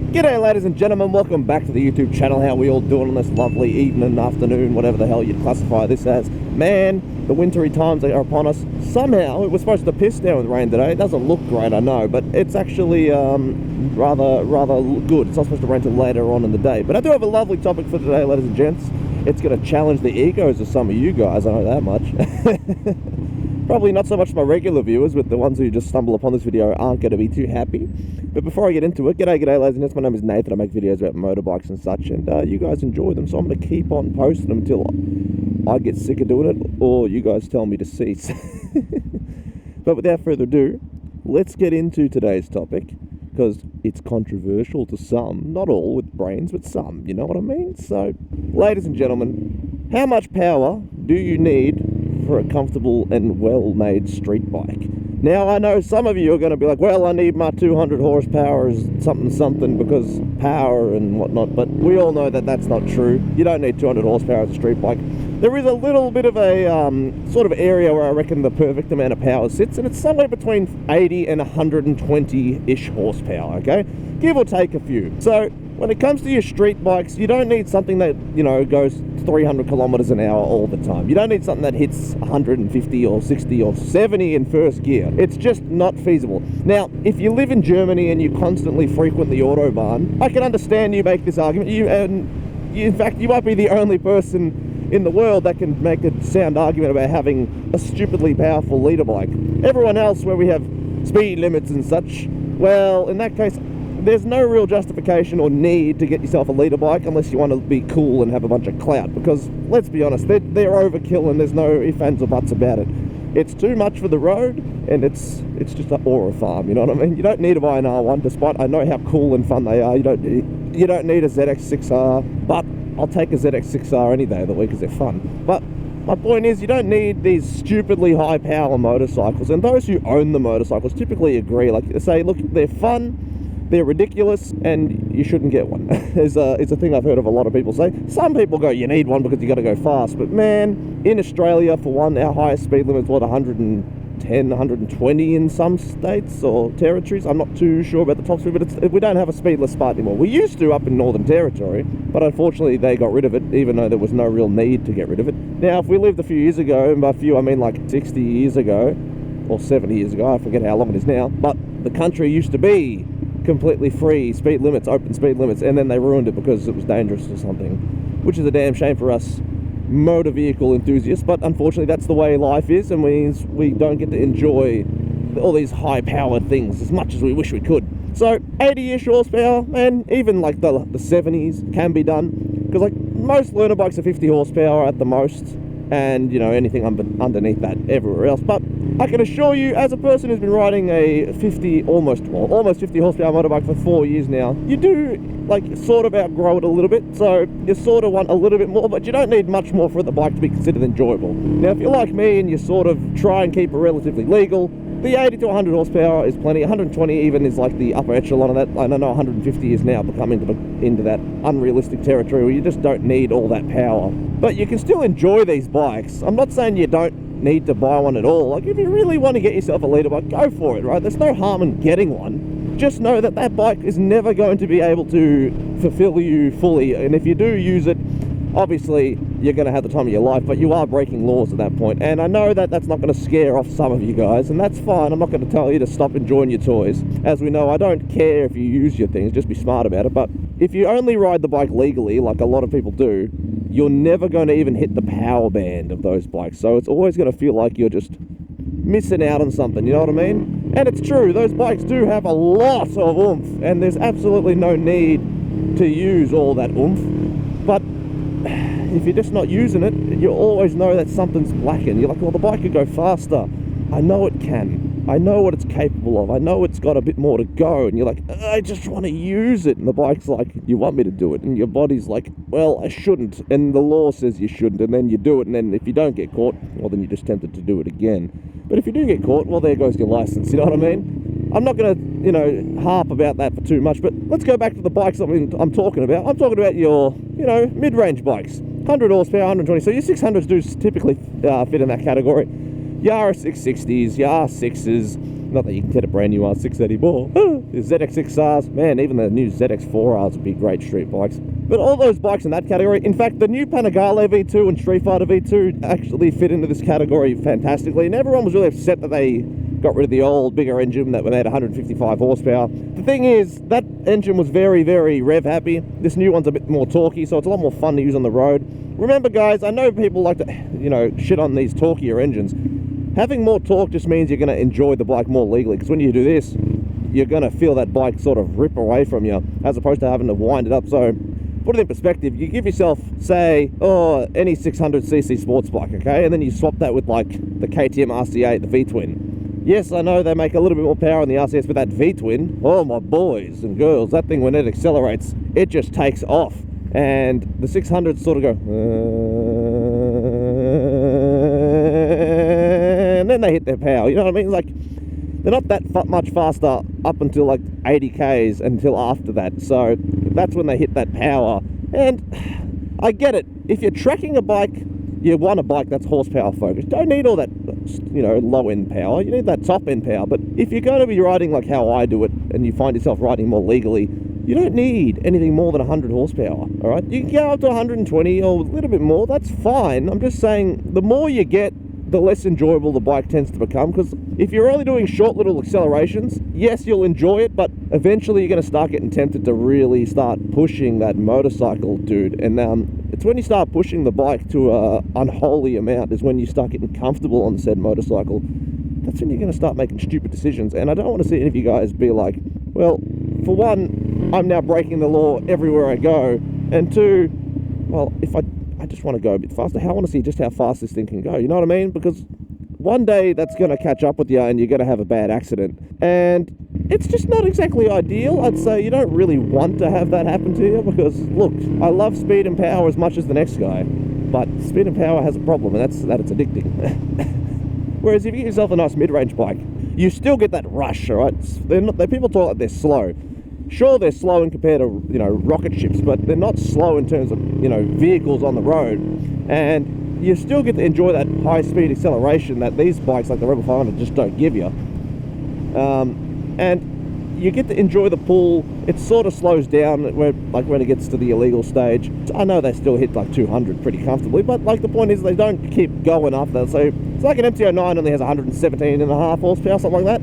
G'day ladies and gentlemen, welcome back to the YouTube channel. How we all doing on this lovely evening, afternoon, whatever the hell you'd classify this as. Man, the wintry times are upon us. Somehow, it was supposed to piss down with rain today. It doesn't look great, I know, but it's actually rather good. It's not supposed to rain till later on in the day. But I do have a lovely topic for today, ladies and gents. It's going to challenge the egos of some of you guys, I know that much. Probably not so much my regular viewers, but the ones who just stumble upon this video aren't going to be too happy. But before I get into it, g'day ladies and gents, my name is Nathan. I make videos about motorbikes and such, and you guys enjoy them, so I'm going to keep on posting them until I get sick of doing it, or you guys tell me to cease. But without further ado, let's get into today's topic, because it's controversial to some, not all with brains, but some, you know what I mean? So, ladies and gentlemen, how much power do you need for a comfortable and well-made street bike? Now, I know some of you are going to be like, well, I need my 200 horsepower as something because power and whatnot, but we all know that that's not true. You don't need 200 horsepower as a street bike. There is a little bit of a sort of area where I reckon the perfect amount of power sits, and it's somewhere between 80 and 120-ish horsepower, okay? Give or take a few. So, when it comes to your street bikes, you don't need something that, you know, goes 300 kilometers an hour all the time. You don't need something that hits 150 or 60 or 70 in first gear. It's just not feasible. Now, if you live in Germany and you constantly frequent the Autobahn, I can understand you make this argument. In fact, you might be the only person in the world that can make a sound argument about having a stupidly powerful leader bike. Everyone else, where we have speed limits and such, well, in that case, there's no real justification or need to get yourself a leader bike unless you want to be cool and have a bunch of clout, because let's be honest, they're overkill and there's no ifs, ands or buts about it. It's too much for the road, and it's just an aura farm, you know what I mean? You don't need to buy an R1, despite I know how cool and fun they are. You don't need a ZX6R, but I'll take a ZX6R any day of the week because they're fun. But my point is, you don't need these stupidly high power motorcycles, and those who own the motorcycles typically agree. Like, they say, look, they're fun, they're ridiculous, and you shouldn't get one. It's a thing I've heard of a lot of people say. Some people go, you need one because you got to go fast. But man, in Australia, for one, our highest speed limit is what, 110, 120 in some states or territories. I'm not too sure about the top speed, but we don't have a speedless Spark anymore. We used to up in Northern Territory, but unfortunately they got rid of it, even though there was no real need to get rid of it. Now, if we lived a few years ago, and by a few I mean like 60 years ago, or 70 years ago, I forget how long it is now, but the country used to be completely free speed limits, open speed limits, and then they ruined it because it was dangerous or something, which is a damn shame for us motor vehicle enthusiasts. But unfortunately, that's the way life is, and we don't get to enjoy all these high powered things as much as we wish we could. So 80-ish horsepower, and even like the 70s can be done, because like most learner bikes are 50 horsepower at the most, and you know, anything underneath that everywhere else. But I can assure you, as a person who's been riding a almost 50 horsepower motorbike for 4 years now, you do like sort of outgrow it a little bit, so you sort of want a little bit more, but you don't need much more for the bike to be considered enjoyable. Now, if you're like me and you sort of try and keep it relatively legal, the 80 to 100 horsepower is plenty. 120 even is like the upper echelon of that. I know 150 is now becoming into that unrealistic territory where you just don't need all that power. But you can still enjoy these bikes. I'm not saying you don't need to buy one at all. Like, if you really want to get yourself a leader bike, go for it, right? There's no harm in getting one. Just know that that bike is never going to be able to fulfill you fully, and if you do use it, obviously you're going to have the time of your life, but you are breaking laws at that point. And I know that that's not going to scare off some of you guys, and that's fine. I'm not going to tell you to stop enjoying your toys. As we know, I don't care if you use your things, just be smart about it. But if you only ride the bike legally, like a lot of people do, you're never going to even hit the power band of those bikes. So it's always going to feel like you're just missing out on something, you know what I mean? And it's true, those bikes do have a lot of oomph, and there's absolutely no need to use all that oomph. But if you're just not using it, you always know that something's lacking. You're like, well, the bike could go faster. I know it can. I know what it's capable of. I know it's got a bit more to go. And you're like, I just want to use it. And the bike's like, you want me to do it? And your body's like, well, I shouldn't. And the law says you shouldn't. And then you do it. And then if you don't get caught, well, then you're just tempted to do it again. But if you do get caught, well, there goes your license. You know what I mean? I'm not going to, you know, harp about that for too much. But let's go back to the bikes I'm talking about. I'm talking about your, you know, mid-range bikes. 100 horsepower, 120. So your 600s do typically fit in that category. Your R660s, your R6s, Not that you can get a brand new R6 anymore. The ZX6Rs, man, even the new ZX4Rs would be great street bikes. But all those bikes in that category, in fact, the new Panigale V2 and Street Fighter V2 actually fit into this category fantastically, and everyone was really upset that they got rid of the old, bigger engine that made 155 horsepower. The thing is, that engine was very, very rev happy. This new one's a bit more torquey, so it's a lot more fun to use on the road. Remember, guys, I know people like to, you know, shit on these torquier engines. Having more torque just means you're going to enjoy the bike more legally, because when you do this, you're going to feel that bike sort of rip away from you, as opposed to having to wind it up. So, put it in perspective, you give yourself, say, any 600cc sports bike, okay, and then you swap that with, like, the KTM RC8, the V-twin. Yes, I know they make a little bit more power in the RCS with that V-twin. Oh, my boys and girls, that thing, when it accelerates, it just takes off. And the 600s sort of go, and then they hit their power, you know what I mean? Like, they're not that much faster up until like 80 Ks until after that. So that's when they hit that power. And I get it. If you're tracking a bike, you want a bike that's horsepower focused. Don't need all that, you know, low end power. You need that top end power. But if you're going to be riding like how I do it, and you find yourself riding more legally, you don't need anything more than 100 horsepower, all right? You can go up to 120 or a little bit more. That's fine. I'm just saying, the more you get, the less enjoyable the bike tends to become, because if you're only doing short little accelerations, yes, you'll enjoy it, but eventually you're going to start getting tempted to really start pushing that motorcycle, dude. And it's when you start pushing the bike to a unholy amount is when you start getting comfortable on said motorcycle. That's when you're going to start making stupid decisions. And I don't want to see any of you guys be like, well, for one, I'm now breaking the law everywhere I go, and two, well, if I just want to go a bit faster, I want to see just how fast this thing can go, you know what I mean? Because one day that's going to catch up with you and you're going to have a bad accident, and it's just not exactly ideal. I'd say you don't really want to have that happen to you, because look, I love speed and power as much as the next guy, but speed and power has a problem, and that's that it's addicting. Whereas if you get yourself a nice mid-range bike, you still get that rush, all right? People talk like they're slow. Sure, they're slow in compared to, you know, rocket ships, but they're not slow in terms of, you know, vehicles on the road. And you still get to enjoy that high-speed acceleration that these bikes like the Rebel 500 just don't give you. And you get to enjoy the pull. It sort of slows down when it gets to the illegal stage. I know they still hit like 200 pretty comfortably, but like the point is they don't keep going after that. So it's like an MT-09 only has 117.5 horsepower, something like that.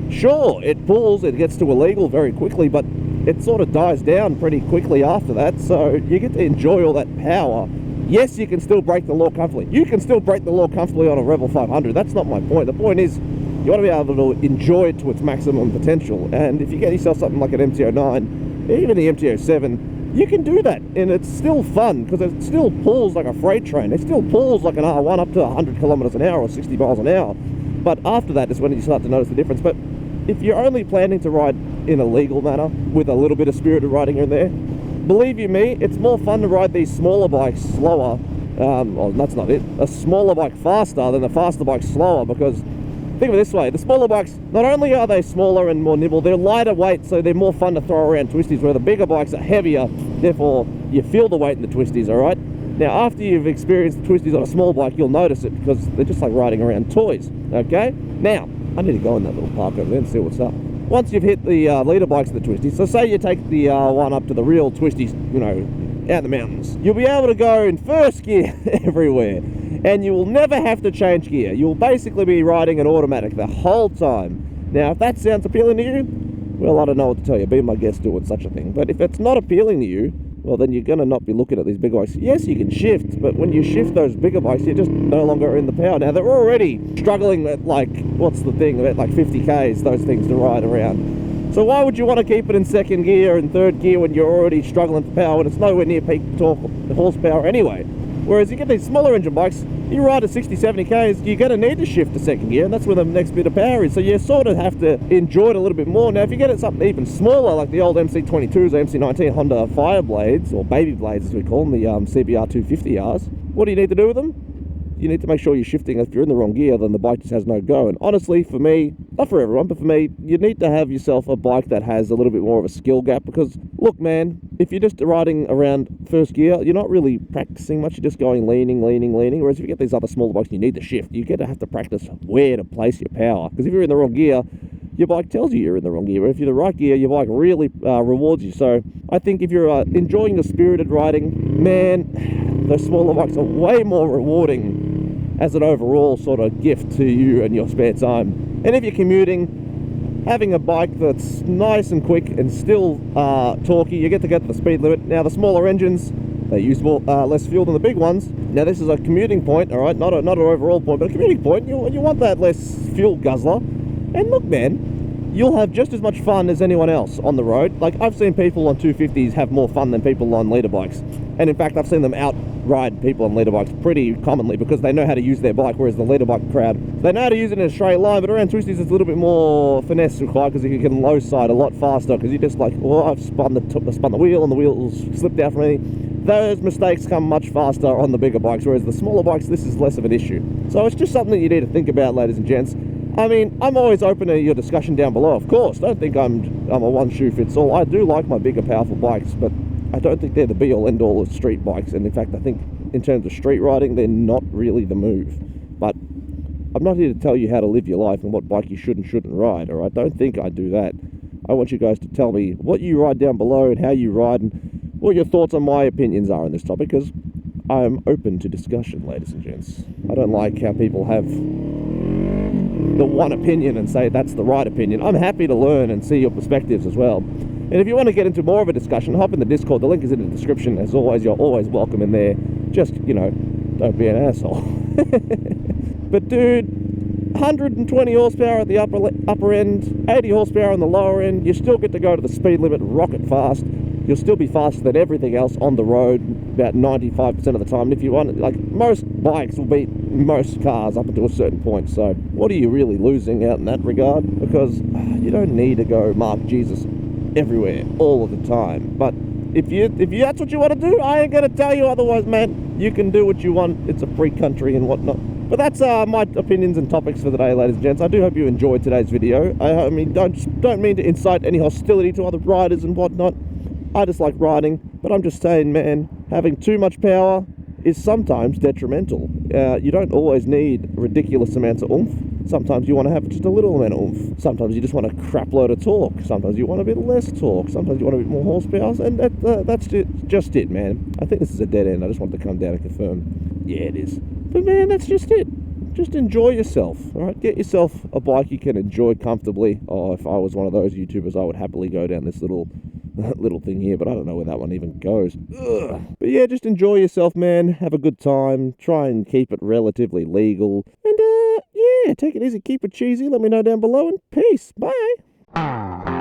Sure, it pulls, it gets to illegal very quickly, but it sort of dies down pretty quickly after that, so you get to enjoy all that power. Yes, you can still break the law comfortably. You can still break the law comfortably on a Rebel 500. That's not my point. The point is, you want to be able to enjoy it to its maximum potential, and if you get yourself something like an MT-09, even the MT-07, you can do that, and it's still fun, because it still pulls like a freight train. It still pulls like an R1 up to 100 kilometers an hour or 60 miles an hour. But after that is when you start to notice the difference. But if you're only planning to ride in a legal manner with a little bit of spirited riding in there, believe you me, it's more fun to ride these smaller bikes slower. Well, that's not it. A smaller bike faster than a faster bike slower, because think of it this way, the smaller bikes, not only are they smaller and more nimble, they're lighter weight, so they're more fun to throw around twisties, where the bigger bikes are heavier, therefore you feel the weight in the twisties, all right? Now, after you've experienced the twisties on a small bike, you'll notice it, because they're just like riding around toys, okay? Now, I need to go in that little park over there and see what's up. Once you've hit the leader bikes of the twisties, so say you take the one up to the real twisties, you know, out in the mountains, you'll be able to go in first gear everywhere, and you will never have to change gear. You'll basically be riding an automatic the whole time. Now, if that sounds appealing to you, well, I don't know what to tell you. Be my guest doing such a thing. But if it's not appealing to you, well, then you're going to not be looking at these big bikes. Yes, you can shift, but when you shift those bigger bikes, you're just no longer in the power. Now, they're already struggling at, like, what's the thing, at like 50 Ks, those things to ride around. So why would you want to keep it in second gear and third gear when you're already struggling for power and it's nowhere near peak torque horsepower anyway? Whereas you get these smaller engine bikes, you ride at 60, 70 Ks, you're going to need to shift to second gear, and that's where the next bit of power is. So you sort of have to enjoy it a little bit more. Now, if you get it something even smaller, like the old MC22s or MC19 Honda Fireblades, or Baby Blades as we call them, the CBR 250Rs, what do you need to do with them? you need to make sure you're shifting. If you're in the wrong gear, then the bike just has no go. And honestly, for me, not for everyone, but for me, you need to have yourself a bike that has a little bit more of a skill gap, because, look, man, if you're just riding around first gear, you're not really practicing much. You're just going leaning. Whereas if you get these other smaller bikes, you need to shift. You get to have to practice where to place your power. Because if you're in the wrong gear, your bike tells you you're in the wrong gear. But if you're the right gear, your bike really rewards you. So I think if you're enjoying the spirited riding, man, those smaller bikes are way more rewarding as an overall sort of gift to you and your spare time. And if you're commuting, having a bike that's nice and quick and still torquey, you get to the speed limit. Now, the smaller engines, they use less fuel than the big ones. Now, this is a commuting point, all right, not an overall point, but a commuting point. You want that less fuel guzzler. And look, man, you'll have just as much fun as anyone else on the road. Like, I've seen people on 250s have more fun than people on leader bikes. And in fact, I've seen them outride people on leader bikes pretty commonly, because they know how to use their bike, whereas the leader bike crowd, they know how to use it in a straight line, but around twisties it's a little bit more finesse required, because you can low side a lot faster, because you just like, oh, I've spun the wheel and the wheels slipped out from me. Those mistakes come much faster on the bigger bikes, whereas the smaller bikes, this is less of an issue. So it's just something that you need to think about, ladies and gents. I mean, I'm always open to your discussion down below, of course. Don't think I'm a one-shoe-fits-all. I do like my bigger, powerful bikes, but I don't think they're the be-all, end-all of street bikes. And in fact, I think in terms of street riding, they're not really the move. But I'm not here to tell you how to live your life and what bike you should and shouldn't ride, all right? Don't think I do that. I want you guys to tell me what you ride down below and how you ride and what your thoughts on my opinions are on this topic, because I am open to discussion, ladies and gents. I don't like how people have the one opinion and say that's the right opinion. I'm happy to learn and see your perspectives as well. And if you want to get into more of a discussion, hop in the Discord. The link is in the description. As always, you're always welcome in there. Just, don't be an asshole. But dude, 120 horsepower at the upper end, 80 horsepower on the lower end. You still get to go to the speed limit rocket fast. You'll still be faster than everything else on the road about 95% of the time. And if you want, like, most bikes will beat most cars up until a certain point. So what are you really losing out in that regard? Because you don't need to go Mark Jesus everywhere all of the time. But if you that's what you want to do, I ain't gonna tell you otherwise, man. You can do what you want. It's a free country and whatnot. But that's my opinions and topics for the day, ladies and gents. I do hope you enjoyed today's video. I mean, don't mean to incite any hostility to other riders and whatnot. I just like riding, but I'm just saying, man, having too much power is sometimes detrimental. You don't always need ridiculous amounts of oomph. Sometimes you want to have just a little amount of oomph. Sometimes you just want a crap load of torque. Sometimes you want a bit less torque. Sometimes you want a bit more horsepower. And that's just it, man. I think this is a dead end. I just want to come down and confirm. Yeah, it is. But man, that's just it. Just enjoy yourself, all right? Get yourself a bike you can enjoy comfortably. Oh, if I was one of those YouTubers, I would happily go down this little thing here, but I don't know where that one even goes. Ugh. But yeah, just enjoy yourself, man. Have a good time. Try and keep it relatively legal. And yeah, take it easy. Keep it cheesy. Let me know down below, and peace. Bye.